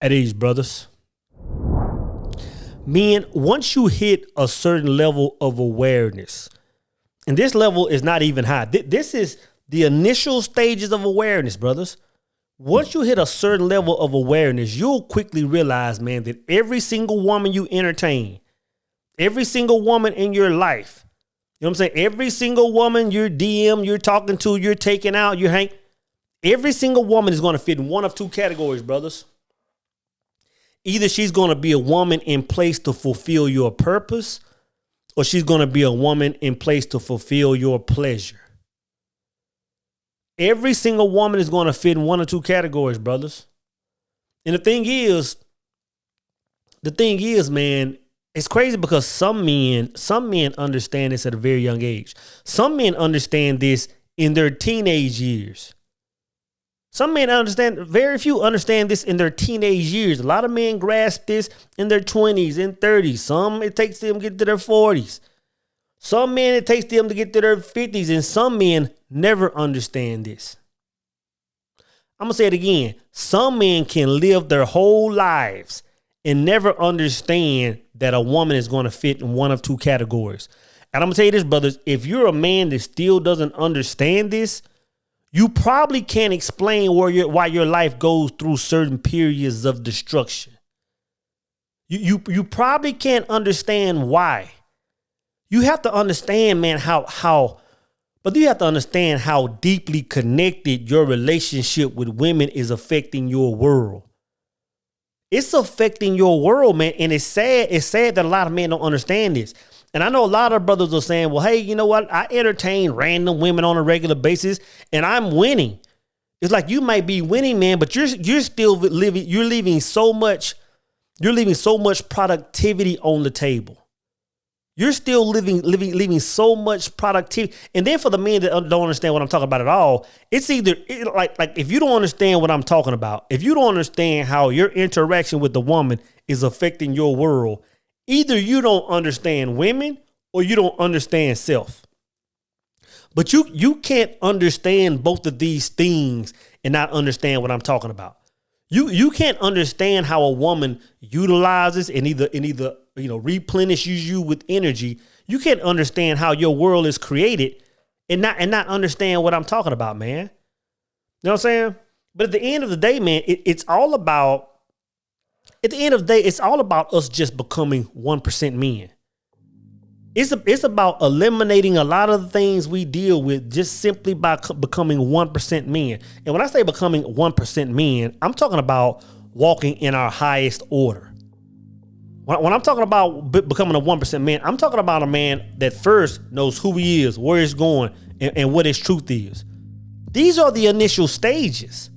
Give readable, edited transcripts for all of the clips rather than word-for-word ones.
At ease, brothers. Men, once you hit a certain level of awareness, and this level is not even high. This is the initial stages of awareness, brothers. Once you hit a certain level of awareness, you'll quickly realize, man, that every single woman you entertain, every single woman in your life, you know what I'm saying? Every single woman you're DM, you're talking to, you're taking out, you're hanging. Every single woman is going to fit in one of two categories, brothers. Either she's going to be a woman in place to fulfill your purpose, or she's going to be a woman in place to fulfill your pleasure. Every single woman is going to fit in one or two categories, brothers. And the thing is, man, it's crazy because some men understand this at a very young age. Some men understand this in their teenage years. Some men understand, very few understand this in their teenage years. A lot of men grasp this in their 20s and 30s. Some it takes them to get to their 40s. Some men it takes them to get to their 50s. And some men never understand this. I'm going to say it again. Some men can live their whole lives and never understand that a woman is going to fit in one of two categories. And I'm going to tell you this, brothers, if you're a man that still doesn't understand this, you probably can't explain why your life goes through certain periods of destruction. You probably can't understand why. You have to understand, man, but you have to understand how deeply connected your relationship with women is affecting your world. It's affecting your world, man. And it's sad. It's sad that a lot of men don't understand this. And I know a lot of brothers are saying, well, hey, you know what? I entertain random women on a regular basis and I'm winning. It's like you might be winning, man, but you're still living. You're leaving so much productivity on the table. You're still leaving so much productivity. And then for the men that don't understand what I'm talking about at all, it's either like if you don't understand what I'm talking about, if you don't understand how your interaction with the woman is affecting your world, either you don't understand women or you don't understand self. But you can't understand both of these things and not understand what I'm talking about. You can't understand how a woman utilizes and either replenishes you with energy. You can't understand how your world is created and not understand what I'm talking about, man. You know what I'm saying? But at the end of the day, man, it's all about us just becoming 1% men. It's about eliminating a lot of the things we deal with just simply by becoming 1% men. And when I say becoming 1% men, I'm talking about walking in our highest order. When I'm talking about becoming a 1% man, I'm talking about a man that first knows who he is, where he's going, and what his truth is. These are the initial stages.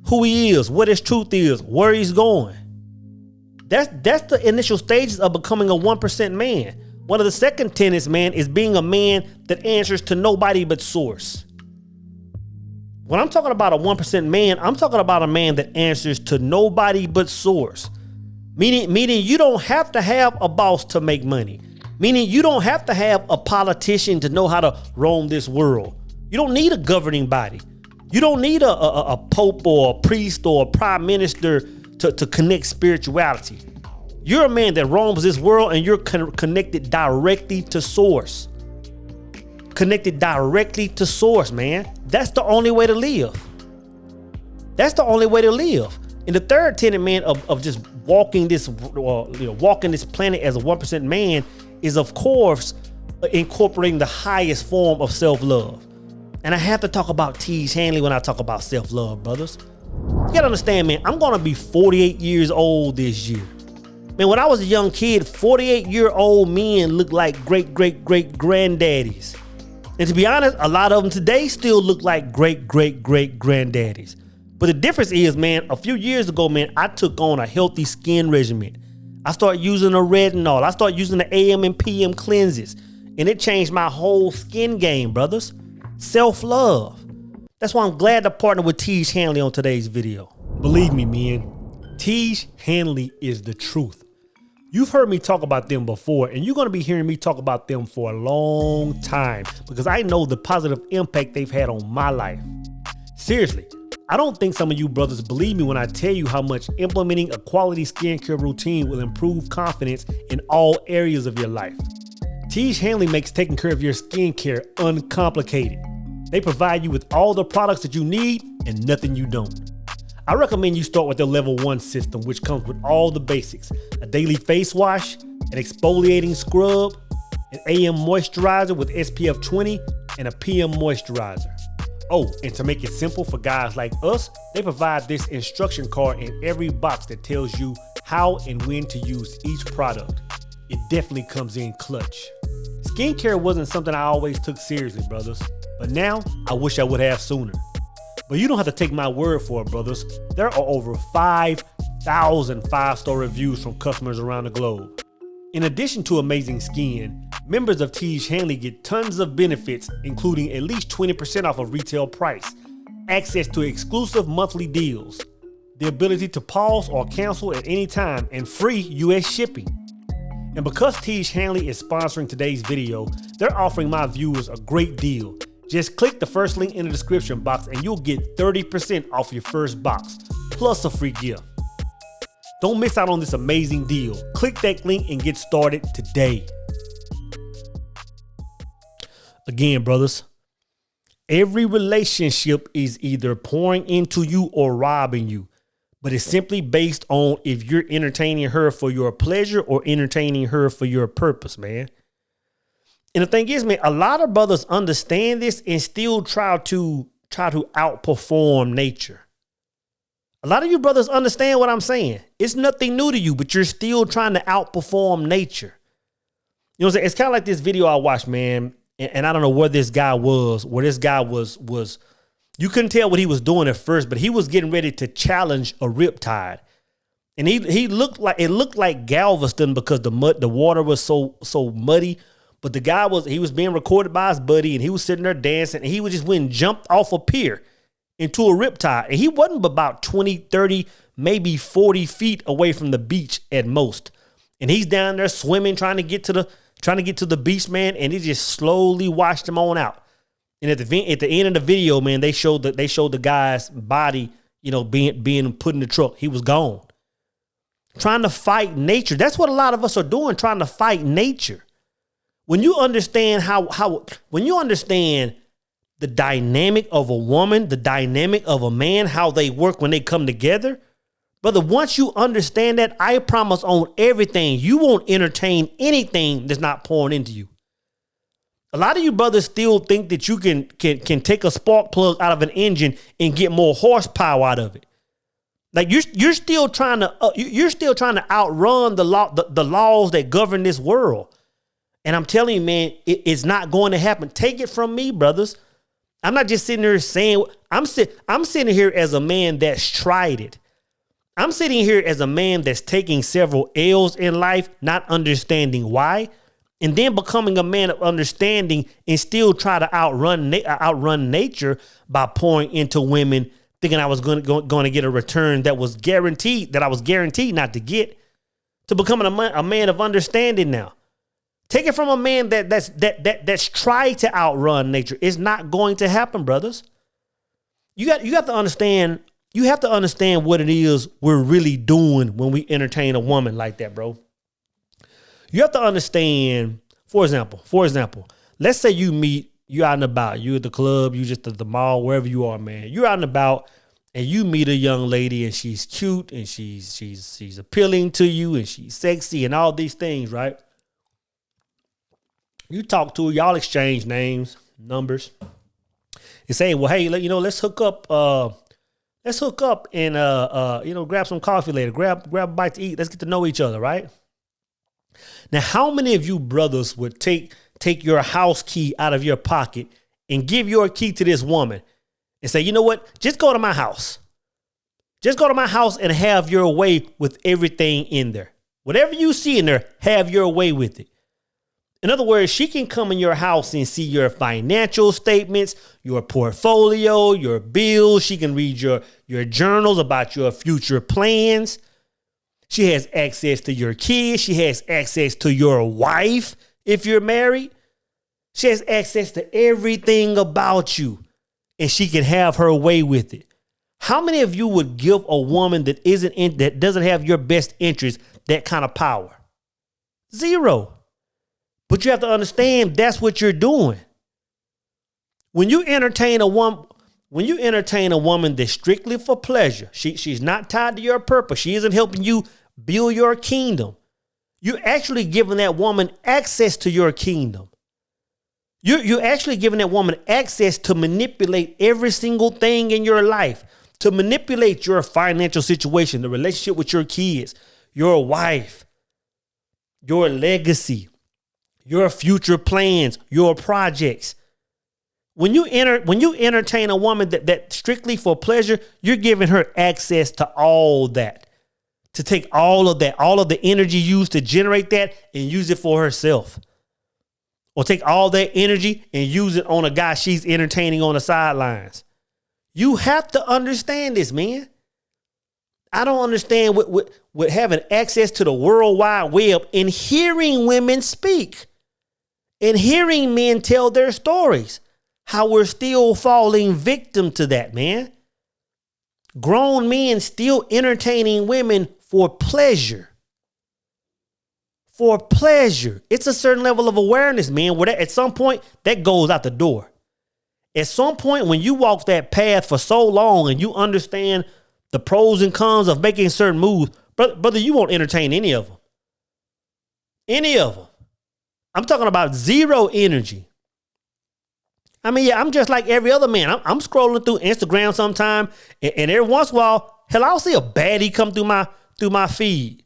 Who he is, what his truth is, where he's going. That's the initial stages of becoming a 1% man. One of the second tenets, man, is being a man that answers to nobody but source. When I'm talking about a 1% man, I'm talking about a man that answers to nobody but source. Meaning you don't have to have a boss to make money. Meaning you don't have to have a politician to know how to roam this world. You don't need a governing body. You don't need a pope or a priest or a prime minister to connect spirituality. You're a man that roams this world and you're connected directly to source. Connected directly to source, man. That's the only way to live. That's the only way to live. And the third tenet, man, of just walking this planet as a 1% man is, of course, incorporating the highest form of self-love. And I have to talk about Tiege Hanley when I talk about self-love, brothers. You gotta understand, man, I'm gonna be 48 years old this year. Man, when I was a young kid, 48-year-old men looked like great-great-great-granddaddies. And to be honest, a lot of them today still look like great-great-great-granddaddies. But the difference is, man, a few years ago, man, I took on a healthy skin regimen. I started using a retinol. I started using the AM and PM cleanses. And it changed my whole skin game, brothers. Self-love. That's why I'm glad to partner with Tiege Hanley on today's video. Believe me, man, Tiege Hanley is the truth. You've heard me talk about them before, and you're going to be hearing me talk about them for a long time because I know the positive impact they've had on my life. Seriously, I don't think some of you brothers believe me when I tell you how much implementing a quality skincare routine will improve confidence in all areas of your life. Tiege Hanley makes taking care of your skincare uncomplicated. They provide you with all the products that you need and nothing you don't. I recommend you start with their level 1 system, which comes with all the basics: a daily face wash, an exfoliating scrub, an AM moisturizer with SPF 20, and a PM moisturizer. Oh, and to make it simple for guys like us, they provide this instruction card in every box that tells you how and when to use each product. It definitely comes in clutch. Skincare wasn't something I always took seriously, brothers, but now I wish I would have sooner. But you don't have to take my word for it, brothers. There are over 5,000 5-star reviews from customers around the globe. In addition to amazing skin, members of Tiege Hanley get tons of benefits, including at least 20% off of retail price, access to exclusive monthly deals, the ability to pause or cancel at any time, and free US shipping. And because Tiege Hanley is sponsoring today's video, they're offering my viewers a great deal. Just click the first link in the description box and you'll get 30% off your first box, plus a free gift. Don't miss out on this amazing deal. Click that link and get started today. Again, brothers, every relationship is either pouring into you or robbing you, but it's simply based on if you're entertaining her for your pleasure or entertaining her for your purpose, man. And the thing is, man, a lot of brothers understand this and still try to outperform nature. A lot of you brothers understand what I'm saying. It's nothing new to you, but you're still trying to outperform nature. You know what I'm saying? It's kind of like this video I watched, man. And I don't know where this guy was, you couldn't tell what he was doing at first, but he was getting ready to challenge a riptide. And he looked like Galveston because the water was so muddy. But the guy he was being recorded by his buddy and he was sitting there dancing and he just went and jumped off a pier into a riptide. And he wasn't about 20, 30, maybe 40 feet away from the beach at most. And he's down there swimming, trying to get to the beach, man. And it just slowly washed him on out. And at the end of the video, man, they showed the guy's body, being put in the truck. He was gone. Trying to fight nature. That's what a lot of us are doing, trying to fight nature. When you understand when you understand the dynamic of a woman, the dynamic of a man, how they work when they come together, brother, once you understand that, I promise on everything, you won't entertain anything that's not pouring into you. A lot of you brothers still think that you can take a spark plug out of an engine and get more horsepower out of it. Like you're still trying to outrun the laws that govern this world. And I'm telling you, man, it's not going to happen. Take it from me, brothers. I'm not just sitting there saying, I'm sitting here as a man that's tried it. I'm sitting here as a man that's taking several L's in life, not understanding why, and then becoming a man of understanding and still try to outrun nature by pouring into women, thinking I was going to get a return that I was guaranteed not to get, to becoming a man of understanding now. Take it from a man that's tried to outrun nature. It's not going to happen, brothers. You have to understand. You have to understand what it is we're really doing when we entertain a woman like that, bro. You have to understand. For example, let's say you're out and about. You at the club. You just at the mall, wherever you are, man. You're out and about, and you meet a young lady, and she's cute, and she's appealing to you, and she's sexy, and all these things, right? You talk to her, y'all exchange names, numbers, and say, well, hey, let's hook up. Let's hook up and grab some coffee later. Grab a bite to eat. Let's get to know each other, right? Now, how many of you brothers would take your house key out of your pocket and give your key to this woman and say, you know what? Just go to my house. Just go to my house and have your way with everything in there. Whatever you see in there, have your way with it. In other words, she can come in your house and see your financial statements, your portfolio, your bills. She can read your journals about your future plans. She has access to your kids. She has access to your wife if you're married. She has access to everything about you, and she can have her way with it. How many of you would give a woman that doesn't have your best interest that kind of power? Zero. But you have to understand that's what you're doing. When you entertain a woman that's strictly for pleasure, she's not tied to your purpose. She isn't helping you build your kingdom. You're actually giving that woman access to your kingdom. You're actually giving that woman access to manipulate every single thing in your life, to manipulate your financial situation, the relationship with your kids, your wife, your legacy, your future plans, your projects. When you entertain a woman that strictly for pleasure, you're giving her access to all that, to take all of the energy used to generate that and use it for herself. Or take all that energy and use it on a guy she's entertaining on the sidelines. You have to understand this, man. I don't understand what having access to the World Wide Web and hearing women speak and hearing men tell their stories, how we're still falling victim to that, man. Grown men still entertaining women for pleasure. For pleasure. It's a certain level of awareness, man, where at some point that goes out the door. At some point when you walk that path for so long and you understand the pros and cons of making certain moves, brother, you won't entertain any of them. Any of them. I'm talking about zero energy. I mean, yeah, I'm just like every other man. I'm scrolling through Instagram sometime, and every once in a while, hell, I'll see a baddie come through my feed.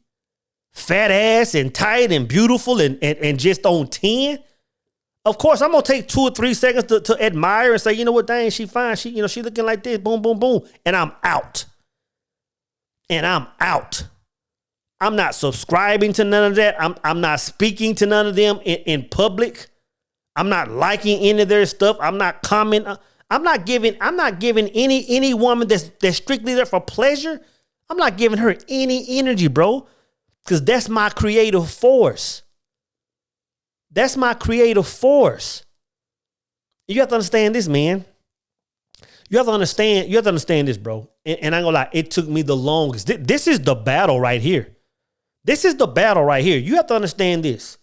Fat ass and tight and beautiful and just on 10. Of course, I'm gonna take 2 or 3 seconds to admire and say, you know what, dang, she fine. She looking like this, boom, boom, boom. And I'm out. I'm not subscribing to none of that. I'm not speaking to none of them in public. I'm not liking any of their stuff. I'm not commenting. I'm not giving any woman that's strictly there for pleasure. I'm not giving her any energy, bro. Because that's my creative force. That's my creative force. You have to understand this, man. You have to understand this, bro. And I'm gonna lie, it took me the longest. This is the battle right here. This is the battle right here. You have to understand this.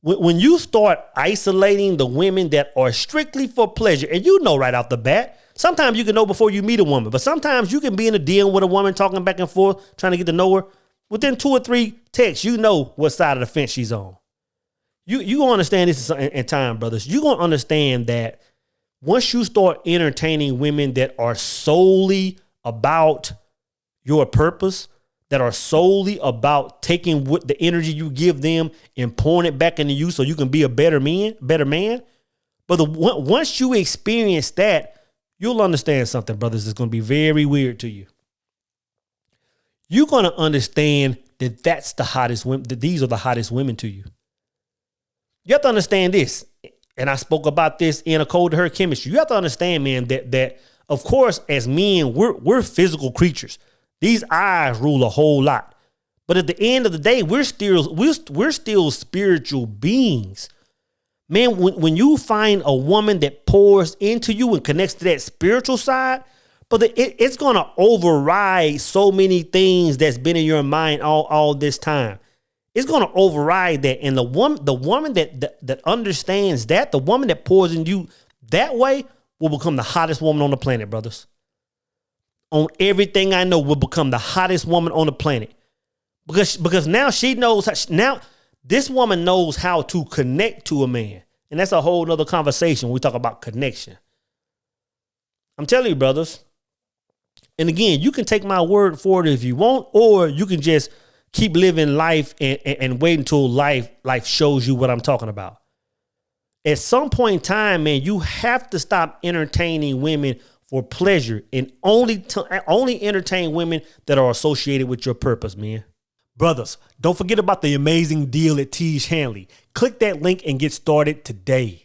When you start isolating the women that are strictly for pleasure, and you know right off the bat, sometimes you can know before you meet a woman, but sometimes you can be in a deal with a woman talking back and forth, trying to get to know her. Within 2 or 3 texts, you know what side of the fence she's on. You gonna understand this in time, brothers. You gonna understand that once you start entertaining women that are solely about your purpose, that are solely about taking what the energy you give them and pouring it back into you so you can be a better man. But once you experience that, you'll understand something, brothers. It's gonna be very weird to you. You're going to understand that that's the hottest women, that these are the hottest women to you. You have to understand this. And I spoke about this in A Code to Her Chemistry. You have to understand, man, that of course, as men, we're physical creatures. These eyes rule a whole lot. But at the end of the day, we're still spiritual beings. Man, when you find a woman that pours into you and connects to that spiritual side, but it's going to override so many things that's been in your mind all this time. It's going to override that. And the woman that understands that, the woman that pours into you that way will become the hottest woman on the planet, brothers. On everything I know, will become the hottest woman on the planet. Because now she knows, now this woman knows how to connect to a man. And that's a whole nother conversation when we talk about connection. I'm telling you, brothers. And again, you can take my word for it if you want, or you can just keep living life and wait until life shows you what I'm talking about. At some point in time, man, you have to stop entertaining women for pleasure and only entertain women that are associated with your purpose, man. Brothers, don't forget about the amazing deal at Tiege Hanley. Click that link and get started today.